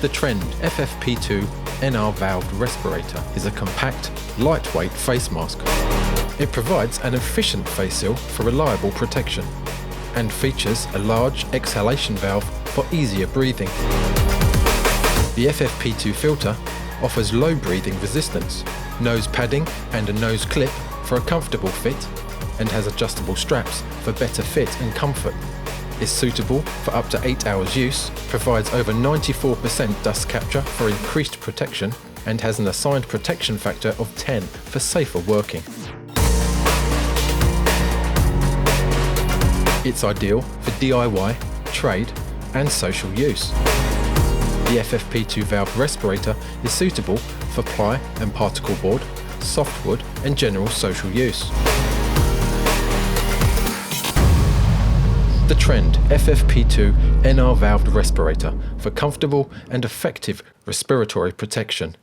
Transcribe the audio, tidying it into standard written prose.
The Trend FFP2 NR valve respirator is a compact, lightweight face mask. It provides an efficient face seal for reliable protection and features a large exhalation valve for easier breathing. The FFP2 filter offers low breathing resistance, nose padding and a nose clip for a comfortable fit, and has adjustable straps for better fit and comfort. Is suitable for up to 8 hours use, provides over 94% dust capture for increased protection, and has an assigned protection factor of 10 for safer working. It's ideal for DIY, trade and social use. The FFP2 valve respirator is suitable for ply and particle board, softwood and general social use. The Trend FFP2 NR valved respirator for comfortable and effective respiratory protection.